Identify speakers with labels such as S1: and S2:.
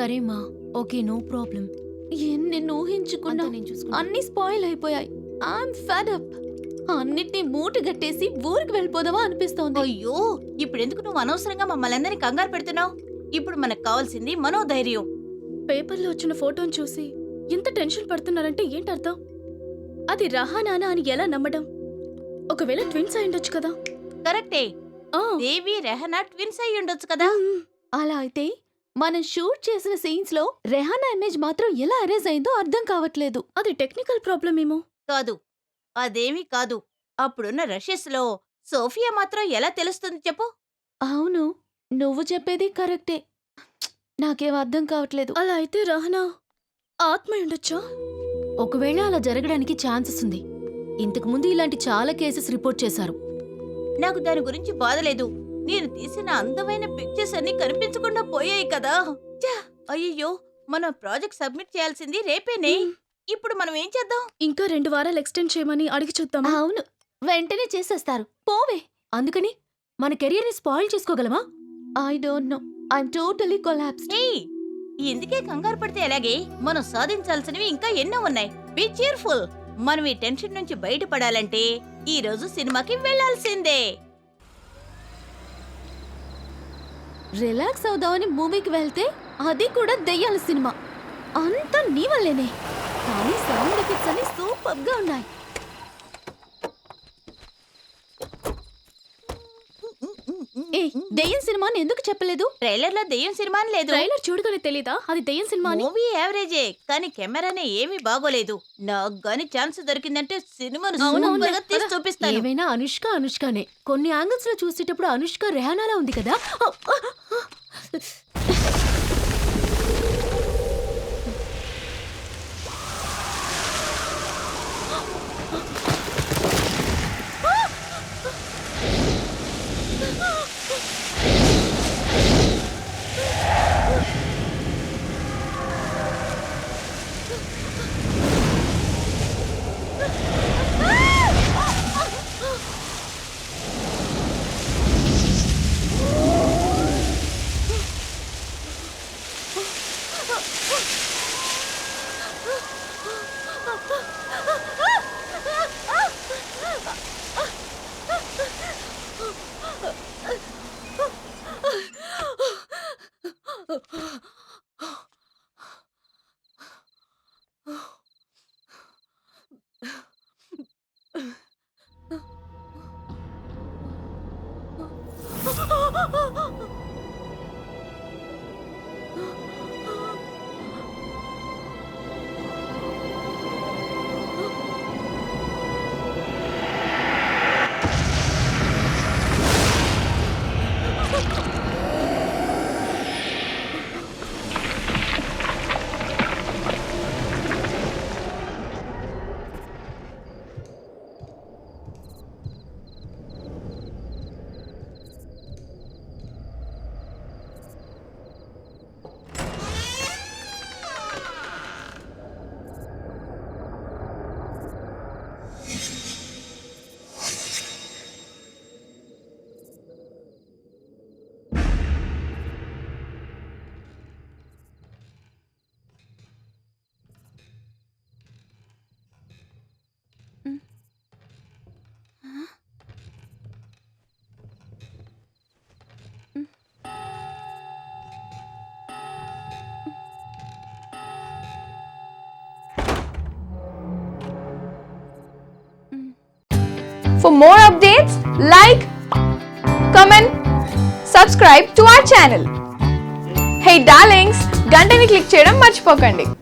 S1: సరే మా, okay, no problem. నేను ఊహించుకున్నా, అన్ని స్పాయిల్ అయిపోయాయి. I'm fed up. అన్నిటినీ మూట గట్టేసి ఊరికి వెళ్ళిపోదామా అనిపిస్తోంది.
S2: అయ్యో, ఇప్పుడెందుకు నువ్వు అనవసరంగా మమ్మల్ని అందరినీ కంగారు పెడుతున్నావు? ఇప్పుడు మనకు కావాల్సింది మనోధైర్యం.
S3: పేపర్లో వచ్చిన ఫోటోని చూసి ఇంత టెన్షన్ పడుతున్నారంటే ఏంటర్థం? అది రహానానా అని ఎలా నమ్మడం? ఒకవేళ ట్విన్స్ అయి ఉండొచ్చు కదా.
S2: కరెక్టే, దేవి రెహనా ట్విన్స్ అయి ఉండొచ్చు కదా.
S1: అలా అయితే మనం షూట్ చేసిన సీన్స్ లో రెహానా ఇమేజ్ మాత్రం ఎలా అరేజ్ అయిందో అర్థం కావట్లేదు.
S3: అది టెక్నికల్ ప్రాబ్లం ఏమో.
S2: కాదు, అదేమీ కాదు. అప్పుడున్న రషెస్ లో సోఫియా మాత్రం ఎలా తెలుస్తుంది చెప్పు?
S1: అవును, నువ్వు చెప్పేది కరెక్టే. నాకేం అర్థం కావట్లేదు.
S3: అలా అయితే రహనా ఆత్మ ఉండొచ్చా?
S1: ఒకవేళ అలా జరగడానికి ఛాన్సెస్ ఉంది. ఇంతకు ముందు ఇలాంటి చాలా కేసెస్ రిపోర్ట్ చేశారు.
S2: నాకు దాని గురించి బాధలేదు. నేను తీసిన అందమైన పిక్చర్స్ అన్ని కనిపించకుండా పోయాయి కదా. అయ్యో, మన ప్రాజెక్ట్ సబ్మిట్ చేయాల్సింది రేపేనే. ఇప్పుడు మనం ఏం చేద్దాం?
S3: ఇంకా 2 వారాలు ఎక్స్టెండ్ చేయమని అడిగి చూద్దామా?
S1: అవును, వెంటనే చేసేస్తారు. పోవే. అందుకని మన కెరియర్ ని స్పాయిల్ చేసుకోగలమా? I don't know, I'm totally collapsed.
S2: ఎందుకే కంగారు పడితే ఎలాగే? మనం సాధించాల్సినవి ఇంకా ఎన్నో ఉన్నాయి. Be cheerful. మనం ఈ టెన్షన్ నుంచి బయటపడాలంటే ఈ రోజు సినిమాకి వెళ్లాల్సిందే.
S1: రిలాక్స్ అవుదామని మూవీకి వెళ్తే అది కూడా దెయ్యాల సినిమా. అంతా నీ వల్లేనే. కానీ సౌండ్ ఎఫెక్ట్స్ అన్ని సూపర్ గా ఉన్నాయి. ఏ, దెయ్యం సినిమాని ఎందుకు చెప్పలేదు?
S2: ట్రైలర్ లో దెయ్యం సినిమా లేదు.
S3: ట్రైలర్ చూడగానే తెలీదా అది దెయ్యం సినిమా అని?
S2: మూవీ యావరేజే, కానీ కెమెరానే ఏమీ బాగోలేదు. నాకు గాని ఛాన్స్ దొరికిందంటే సినిమాను సూపర్ గా తీసి చూపిస్తాను.
S1: ఏమైనా అనుష్కనే. కొన్ని యాంగిల్స్ లో చూసేటప్పుడు అనుష్క రెహానాలా ఉంది కదా.
S4: For more updates, like, comment, subscribe to our channel. Hey darlings, గంటని click చేయడం మర్చిపోకండి.